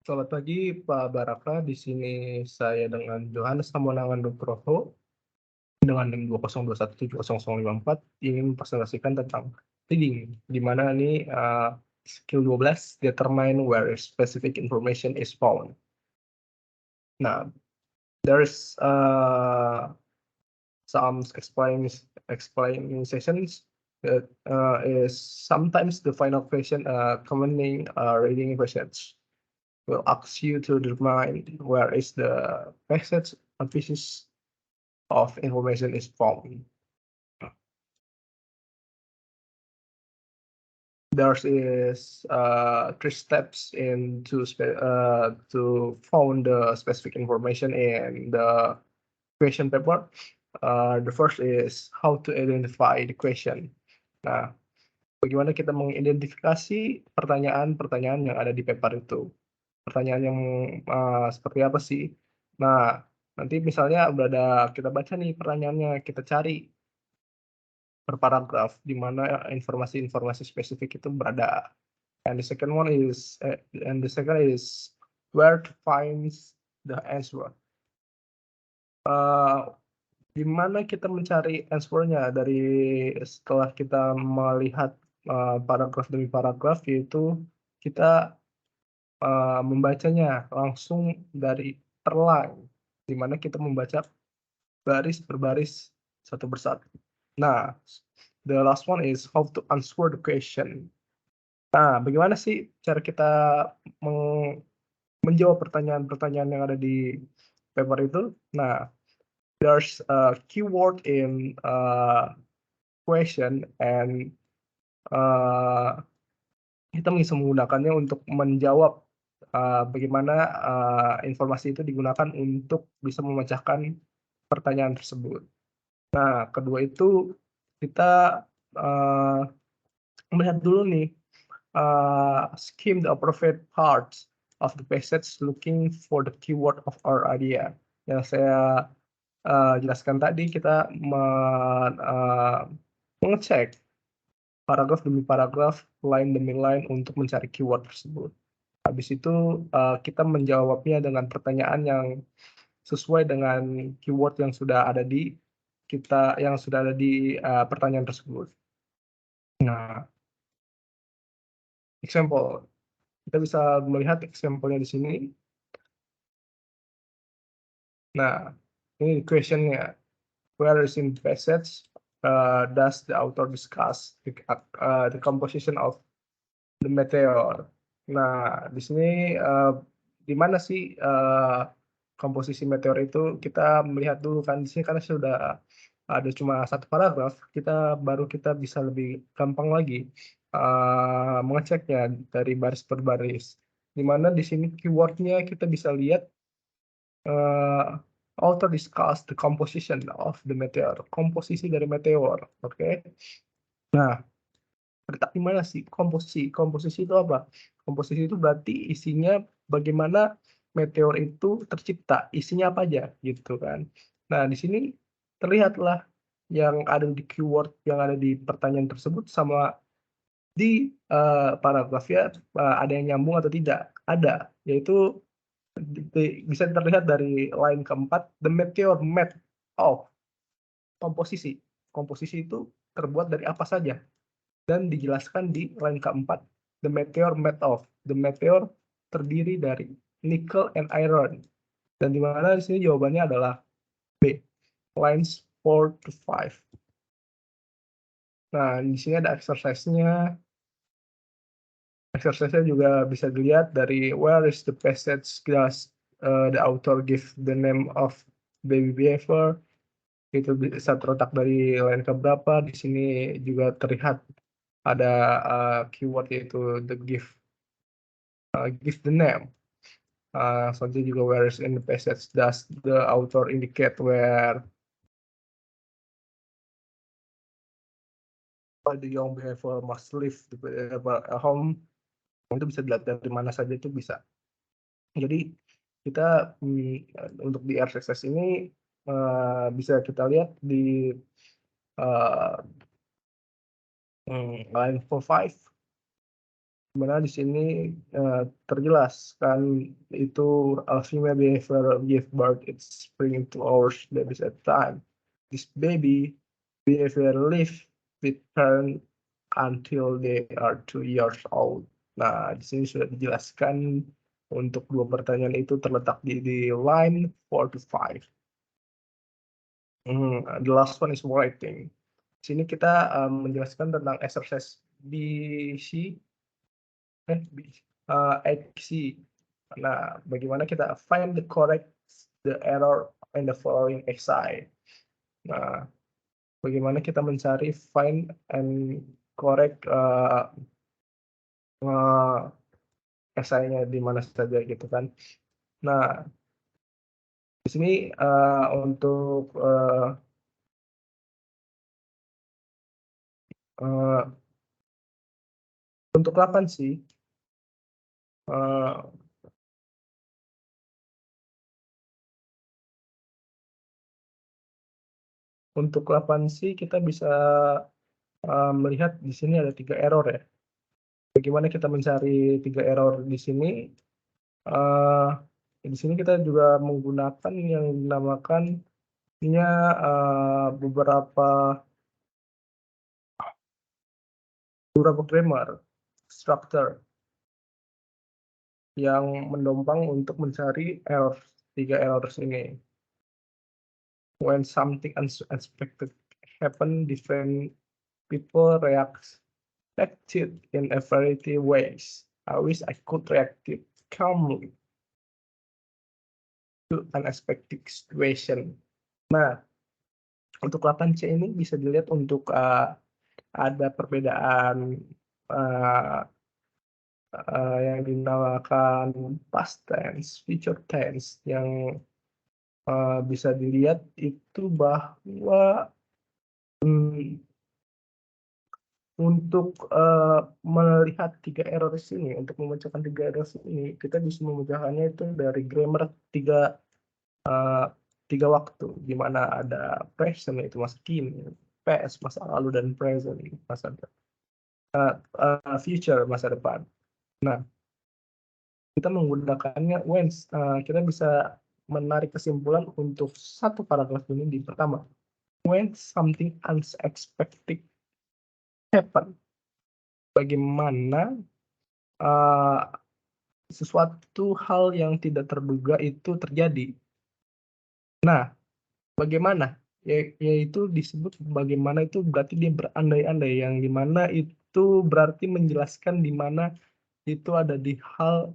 Selamat pagi Pak Baraka, di sini saya dengan Johannes Hamonangan Nugroho dengan NIM 202170054 ingin mempresentasikan tentang reading, di mana ini skill 12 determine where specific information is found. Nah, there's some explanations that is sometimes the final question commonly reading questions will ask you to determine where is the passage or pieces of information is found. There is three steps to found the specific information in the question paper. The first is how to identify the question. Nah, bagaimana kita mengidentifikasi pertanyaan-pertanyaan yang ada di paper itu. Pertanyaan yang seperti apa sih? Nah, nanti misalnya udah ada kita baca nih pertanyaannya, kita cari per paragraf di mana informasi-informasi spesifik itu berada. And the second is where to find the answer. Di mana kita mencari answer-nya dari setelah kita melihat paragraf demi paragraf, yaitu kita membacanya langsung dari per line, di mana kita membaca baris per baris satu persatu. Nah, the last one is how to answer the question. Nah, bagaimana sih cara kita menjawab pertanyaan-pertanyaan yang ada di paper itu? Nah, there's a keyword in question and kita bisa menggunakannya untuk menjawab bagaimana informasi itu digunakan untuk bisa memecahkan pertanyaan tersebut. Nah, kedua itu kita melihat dulu nih skim the appropriate parts of the passage looking for the keyword of our idea. Yang saya jelaskan tadi, kita mengecek paragraf demi paragraf, line demi line untuk mencari keyword tersebut. Habis itu kita menjawabnya dengan pertanyaan yang sesuai dengan keyword yang sudah ada di pertanyaan tersebut. Nah, example, kita bisa melihat example-nya di sini. Nah, ini question-nya. Where is in passage does the author discuss the composition of the meteor? Nah, di sini di mana sih komposisi meteor itu? Kita melihat dulu kan di sini karena sudah ada cuma satu paragraf, kita bisa lebih gampang lagi mengeceknya dari baris per baris. Di mana di sini keyword-nya kita bisa lihat author discuss the composition of the meteor, komposisi dari meteor, oke? Nah, terletak di mana sih komposisi? Komposisi itu apa? Komposisi itu berarti isinya bagaimana meteor itu tercipta, isinya apa aja, gitu kan. Nah, di sini terlihatlah yang ada di keyword yang ada di pertanyaan tersebut sama di paragrafnya ada yang nyambung atau tidak? Ada, yaitu bisa terlihat dari line keempat, the meteor made of, komposisi. Komposisi itu terbuat dari apa saja? Dan dijelaskan di line keempat, the meteor made of. The meteor terdiri dari nickel and iron. Dan di mana di sini jawabannya adalah B, lines 4 to 5. Nah, di sini ada exercise-nya. Exercise-nya juga bisa dilihat dari where is the passage does the author give the name of baby behavior. Itu bisa terletak dari line keberapa. Di sini juga terlihat ada keyword yaitu the give the name. Selanjutnya juga where is in the passage does the author indicate where the young behavior must live the home. Itu bisa dilihat dari mana saja, itu bisa. Jadi kita untuk di RSS ini bisa kita lihat di line 45 Dimana di sini terjelas kan itu female behavior give birth its spring 2 hours babies at time. This baby behavior live with parent until they are 2 years old. Nah, di sini sudah dijelaskan untuk dua pertanyaan itu terletak di line 4 to 5. The last one is writing. Di sini kita menjelaskan tentang exercise BC XC. Nah, bagaimana kita find the error in the following exercise. Nah, bagaimana kita mencari find and correct esainya di mana saja gitu kan. Nah, di sini untuk untuk 8 sih. Untuk 8 sih kita bisa melihat di sini ada 3 error ya. Bagaimana kita mencari 3 error di sini? Di sini kita juga menggunakan yang dinamakan beberapa grammar structure yang mendompang untuk mencari error 3 errors ini. When something unexpected happen, different people react in a variety ways. I wish I could react calmly to unexpected situation. Nah, untuk 8C ini bisa dilihat untuk ada perbedaan yang dinamakan past tense, future tense yang bisa dilihat itu bahwa untuk melihat 3 error ini, untuk memecahkan 3 error ini, kita bisa memecahkannya itu dari grammar 3 waktu, di mana ada present yaitu masa kini, past masa lalu, dan present masa future masa depan. Nah, kita menggunakannya when kita bisa menarik kesimpulan untuk satu paragraf ini di pertama. When something unexpected happen. Bagaimana sesuatu hal yang tidak terduga itu terjadi. Nah, bagaimana? Yaitu disebut bagaimana itu berarti dia berandai-andai, yang dimana itu berarti menjelaskan di mana itu ada di hal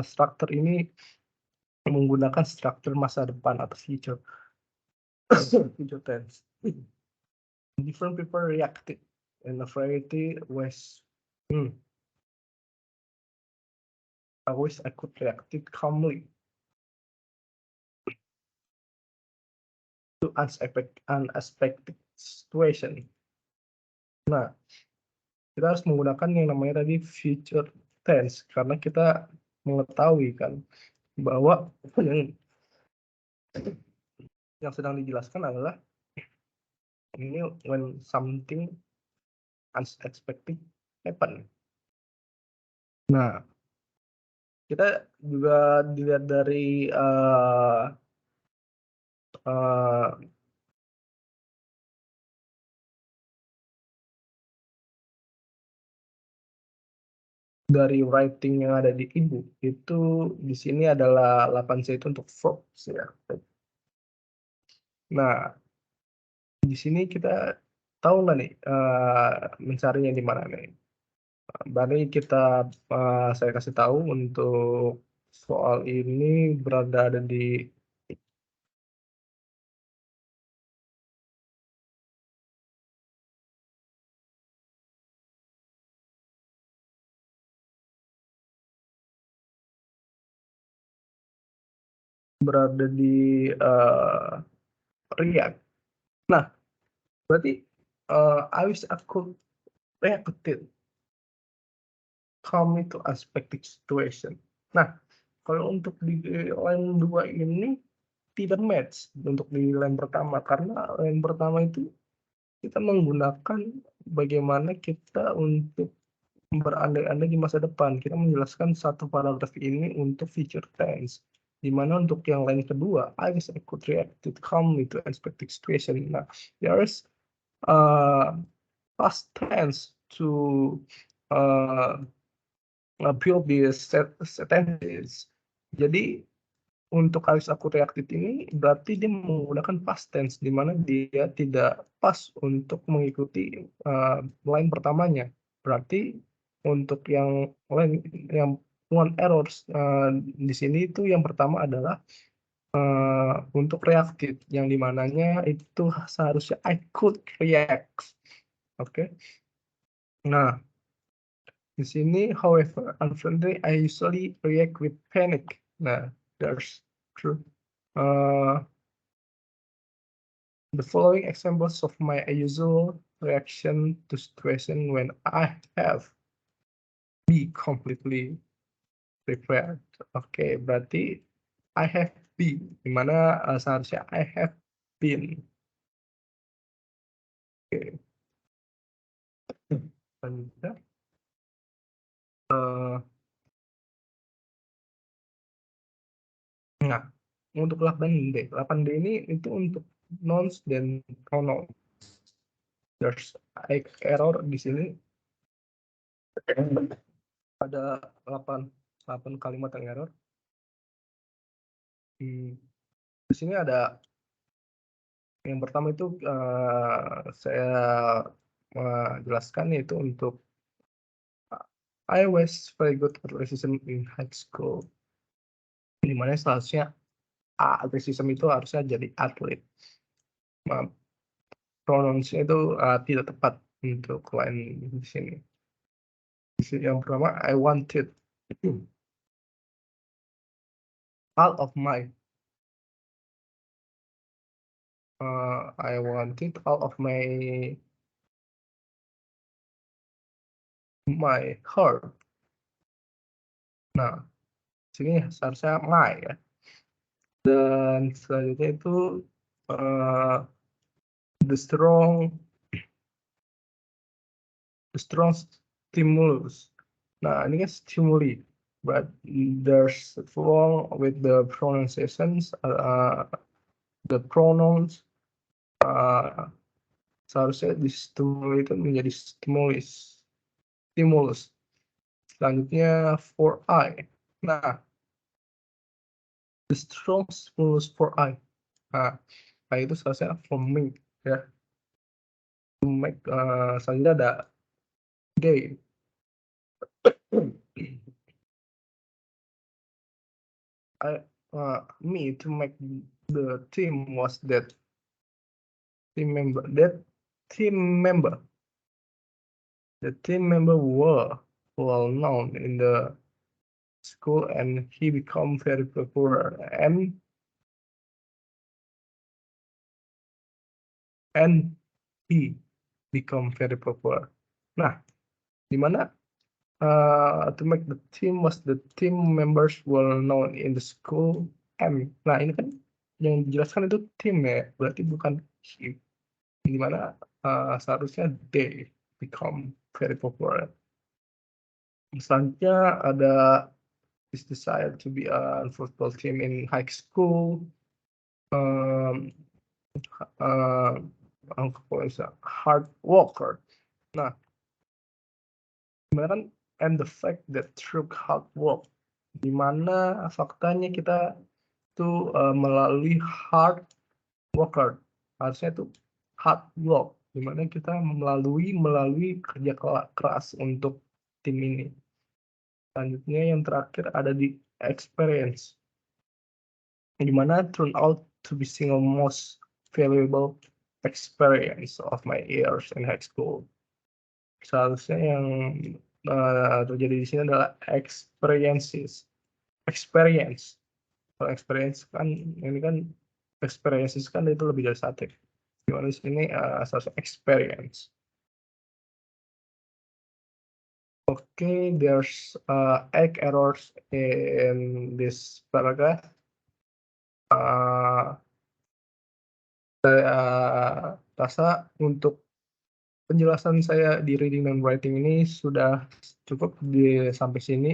struktur ini menggunakan struktur masa depan atau future tense. Different people reacted in a variety ways. I wish I could react calmly to unexpected situation. Nah, kita harus menggunakan yang namanya tadi future tense karena kita mengetahui kan bahwa yang sedang dijelaskan adalah ini when something unexpected happen. Nah, kita juga dilihat dari dari writing yang ada di ibu itu di sini adalah 8C itu untuk verbs ya. Nah, di sini kita tahu nggak nih mencarinya di mana nih? Mari kita saya kasih tahu untuk soal ini berada di React. Nah, berarti I wish I could reacted calmly to unexpected situation. Nah, kalau untuk di line 2 ini tidak match untuk di line pertama, karena line pertama itu kita menggunakan bagaimana kita untuk berandai-andai di masa depan. Kita menjelaskan satu paragraf ini untuk future tense. Di mana untuk yang lain kedua, I wish I could react calmly to unexpected situation. Nah, there's past tense to build these sentences. Jadi untuk I wish I could react ini berarti dia menggunakan past tense, di mana dia tidak pas untuk mengikuti line pertamanya. Berarti untuk yang lain, yang one errors di sini itu yang pertama adalah untuk reactive, yang dimananya itu seharusnya I could react. Oke. Nah, di sini however unfriendly I usually react with panic. Nah, there's true. The following examples of my usual reaction to situation when I have be completely prepared. Oke, berarti I have been, dimana seharusnya I have been. Oke. Selanjutnya, nah, untuk 8D. 8D ini itu untuk nouns dan pronouns. There's error di sini. Ada 8 kalimat yang error. Di sini ada yang pertama itu saya jelaskan, yaitu untuk I was very good at racism in high school. Dimana seharusnya racism itu harusnya jadi atlet. Pronounce-nya itu tidak tepat untuk line di sini. Yang pertama, I wanted all of my heart. Nah, sini seharusnya my ya. Dan selanjutnya itu the strong stimulus. Nah, ini kan stimuli, but there's wrong with the pronunciations. The pronouns seharusnya di stimuli itu menjadi stimulus. Selanjutnya for I. Nah, the strong stimulus for I. Nah, I itu seharusnya for me ya. To make selanjutnya ada they. Me to make the team was that team member. The team member were well known in the school, and he become very popular, and he become very popular. Nah, dimana to make the team was the team members well known in the school, and nah ini kan yang dijelaskan itu tim ya, berarti bukan he. Dimana seharusnya they become very popular. Selanjutnya ada his desire to be a football team in high school. Hard worker. Nah, kan and the fact that through hard work, di mana faktanya kita tuh melalui hard worker, harusnya tuh hard work, di mana kita melalui kerja keras untuk tim ini. Selanjutnya yang terakhir ada di experience, di mana turn out to be single most valuable experience of my years in high school. Seharusnya yang terjadi di sini adalah experience. Kalau experience kan ini kan experiences kan itu lebih dari satu. Di mana di sini seharusnya experience. Okay, there's 8 errors in this paragraph. Saya rasa untuk penjelasan saya di reading dan writing ini sudah cukup sampai sini,